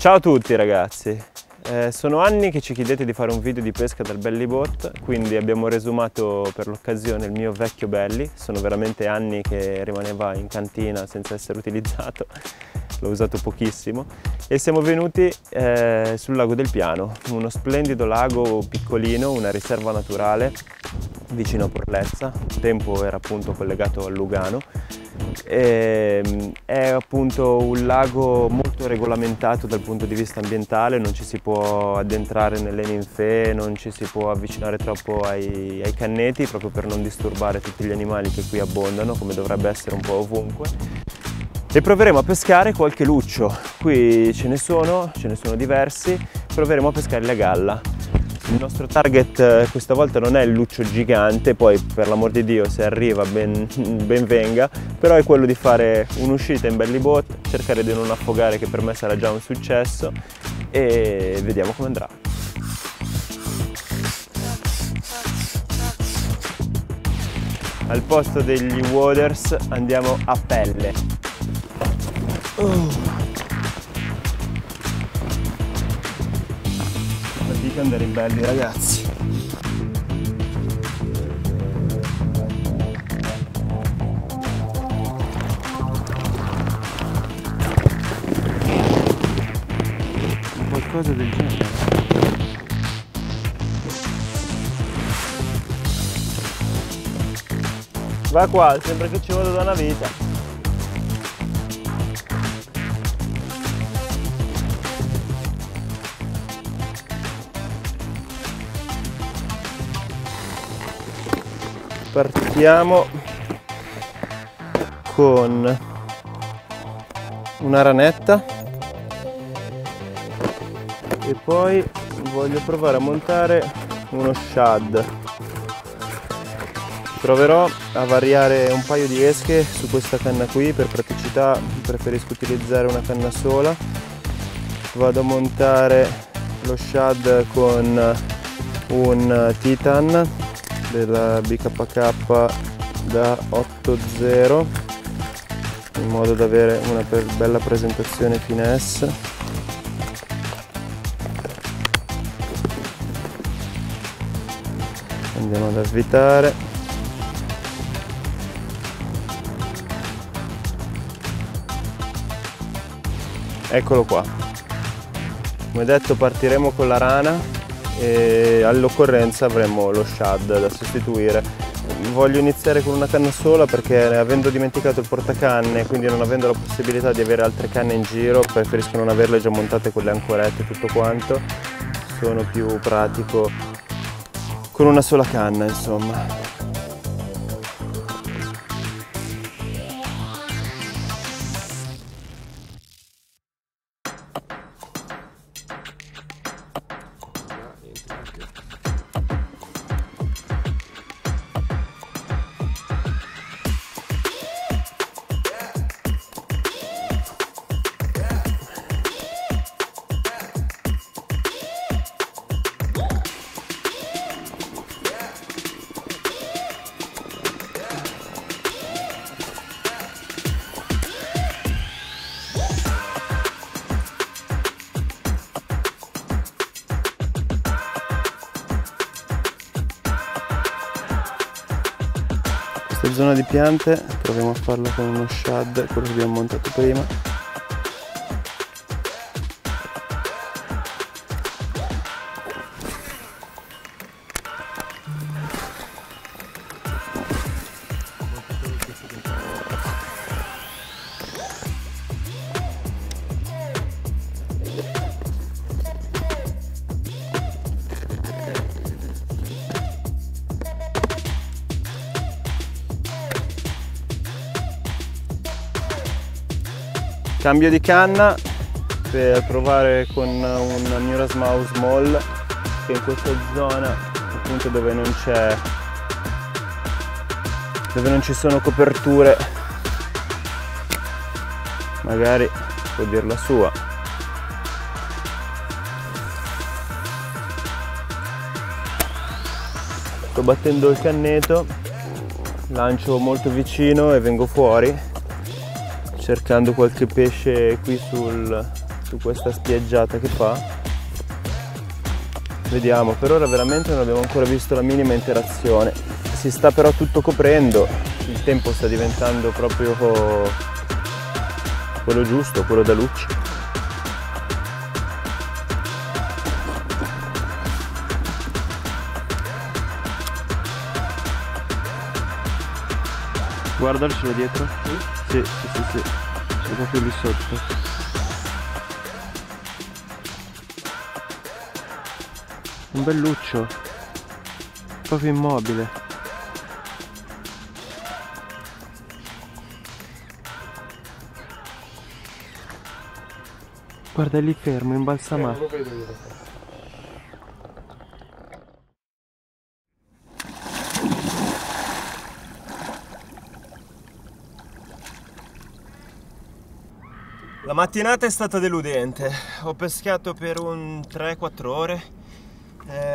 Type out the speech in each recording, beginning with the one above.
Ciao a tutti ragazzi, sono anni che ci chiedete di fare un video di pesca dal belly boat, quindi abbiamo resumato per l'occasione il mio vecchio belly. Sono veramente anni che rimaneva in cantina senza essere utilizzato, l'ho usato pochissimo e siamo venuti sul lago del Piano, uno splendido lago piccolino, una riserva naturale vicino a Porlezza. Un tempo era appunto collegato al Lugano. È appunto un lago molto regolamentato dal punto di vista ambientale, non ci si può addentrare nelle ninfee, non ci si può avvicinare troppo ai canneti proprio per non disturbare tutti gli animali che qui abbondano, come dovrebbe essere un po' ovunque. E proveremo a pescare qualche luccio, qui ce ne sono diversi, proveremo a pescare la galla. Il nostro target questa volta non è il luccio gigante, poi per l'amor di Dio se arriva ben venga, però è quello di fare un'uscita in belly boat, cercare di non affogare, che per me sarà già un successo, e vediamo come andrà. Al posto degli waders andiamo a pelle. Fatica andare in belly ragazzi. Qualcosa del genere. Va qua, sembra che ci vado da una vita. Partiamo con una ranetta e poi voglio provare a montare uno shad. Proverò a variare un paio di esche su questa canna qui, per praticità preferisco utilizzare una canna sola. Vado a montare lo shad con un Titan della BKK da 8.0 in modo da avere una bella presentazione finesse. Andiamo ad avvitare. Eccolo qua. Come detto, partiremo con la rana e all'occorrenza avremo lo shad da sostituire. Voglio iniziare con una canna sola perché, avendo dimenticato il portacanne, quindi non avendo la possibilità di avere altre canne in giro, preferisco non averle già montate con le ancorette e tutto quanto. Sono più pratico con una sola canna, insomma. Zona di piante, proviamo a farlo con uno shad, quello che abbiamo montato prima. Cambio di canna per provare con un Miura's Maw Small, che in questa zona appunto dove non ci sono coperture magari può dir la sua. Sto battendo il canneto, lancio molto vicino e vengo fuori cercando qualche pesce qui sul su questa spiaggiata che fa. Vediamo, per ora veramente non abbiamo ancora visto la minima interazione. Si sta però tutto coprendo, il tempo sta diventando proprio quello giusto, quello da luce. Guardacelo dietro. Sì, sì. C'è proprio lì sotto. Un belluccio. Proprio immobile. Guarda, è lì fermo, imbalsamato. Lo vedo io. La mattinata è stata deludente, ho pescato per un 3-4 ore,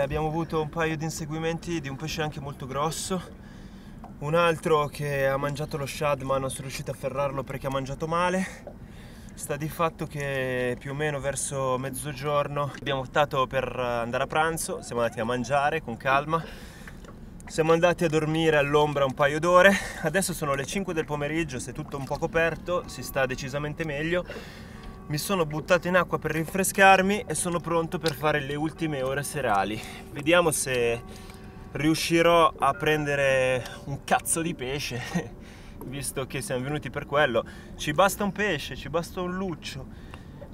abbiamo avuto un paio di inseguimenti di un pesce anche molto grosso, un altro che ha mangiato lo shad ma non sono riuscito a ferrarlo perché ha mangiato male. Sta di fatto che più o meno verso mezzogiorno abbiamo optato per andare a pranzo, siamo andati a mangiare con calma. Siamo andati a dormire all'ombra un paio d'ore, adesso sono le 5 del pomeriggio, si è tutto un po' coperto, si sta decisamente meglio. Mi sono buttato in acqua per rinfrescarmi e sono pronto per fare le ultime ore serali. Vediamo se riuscirò a prendere un cazzo di pesce, visto che siamo venuti per quello. Ci basta un pesce, ci basta un luccio.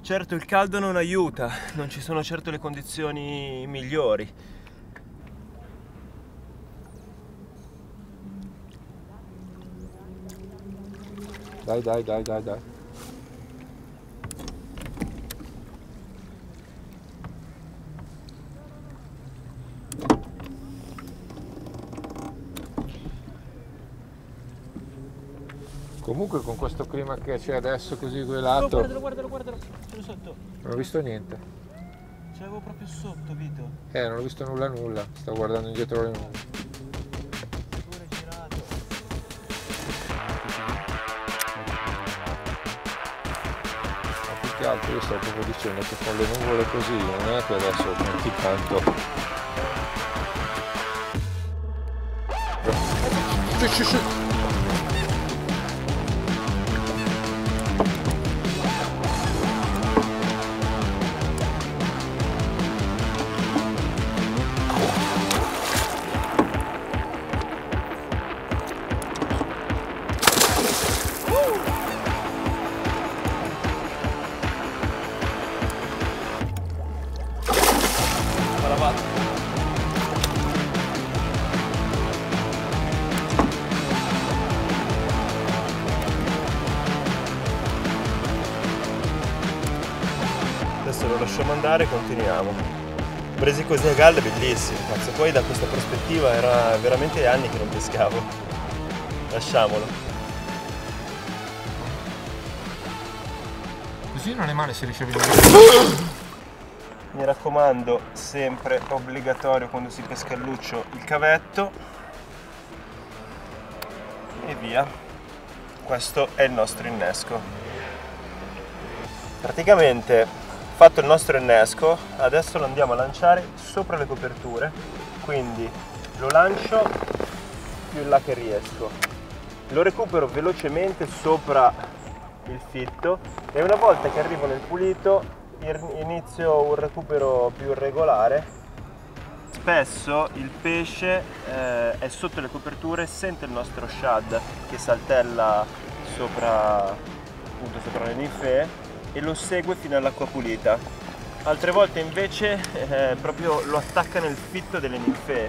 Certo il caldo non aiuta, non ci sono certo le condizioni migliori. Dai. Comunque con questo clima che c'è adesso così quelato. Oh, guardalo, sono sotto. Non ho visto niente. Ce l'avevo proprio sotto, Vito. Non ho visto nulla. Stavo guardando indietro le nuvole. Pure girato. Più che altro io stavo proprio dicendo che con le nuvole così non è che adesso metti tanto. Adesso lo lasciamo andare e continuiamo. Presi così a galla, bellissimo, cazzo. Poi da questa prospettiva era veramente anni che non pescavo. Lasciamolo. Così non è male se riesce a vedere. Mi raccomando, sempre obbligatorio quando si pesca il luccio il cavetto. E via. Questo è il nostro innesco. Praticamente fatto il nostro innesco, adesso lo andiamo a lanciare sopra le coperture, quindi lo lancio più in là che riesco, lo recupero velocemente sopra il fitto e una volta che arrivo nel pulito inizio un recupero più regolare. Spesso il pesce è sotto le coperture, sente il nostro shad che saltella sopra, appunto, sopra le ninfee e lo segue fino all'acqua pulita. Altre volte invece proprio lo attacca nel fitto delle ninfee.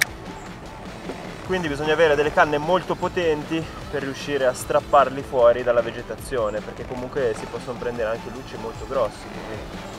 Quindi bisogna avere delle canne molto potenti per riuscire a strapparli fuori dalla vegetazione, perché comunque si possono prendere anche lucci molto grossi. Quindi...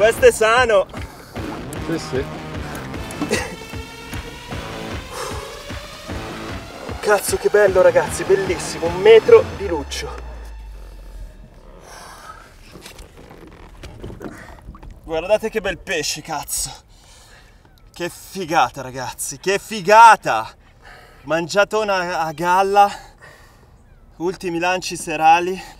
Questo è sano! Sì, sì. Cazzo che bello ragazzi, bellissimo, 1 metro di luccio. Guardate che bel pesce, cazzo. Che figata ragazzi, che figata! Mangiatona a galla, ultimi lanci serali,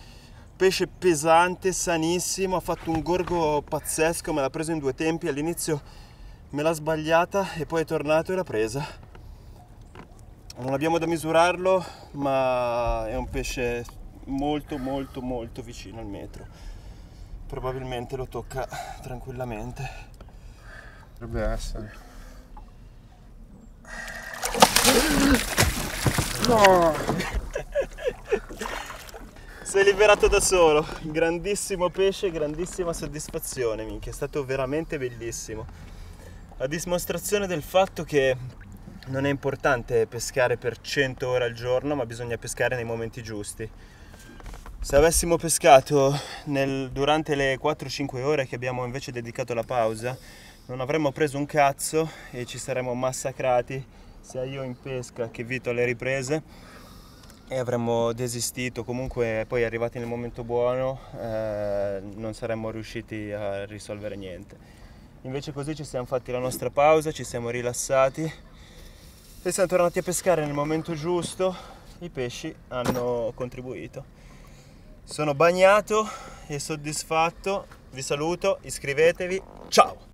pesce pesante, sanissimo, ha fatto un gorgo pazzesco, me l'ha preso in 2 tempi, all'inizio me l'ha sbagliata e poi è tornato e l'ha presa. Non abbiamo da misurarlo, ma è un pesce molto molto molto vicino al metro. Probabilmente lo tocca tranquillamente. Dovrebbe essere. No! Si è liberato da solo, grandissimo pesce, grandissima soddisfazione, minchia, è stato veramente bellissimo. A dimostrazione del fatto che non è importante pescare per 100 ore al giorno, ma bisogna pescare nei momenti giusti. Se avessimo pescato durante le 4-5 ore che abbiamo invece dedicato alla pausa, non avremmo preso un cazzo e ci saremmo massacrati, sia io in pesca che Vito alle riprese, e avremmo desistito. Comunque poi arrivati nel momento buono non saremmo riusciti a risolvere niente. Invece così ci siamo fatti la nostra pausa, ci siamo rilassati e siamo tornati a pescare nel momento giusto. I pesci hanno contribuito. Sono bagnato e soddisfatto, vi saluto, iscrivetevi, ciao!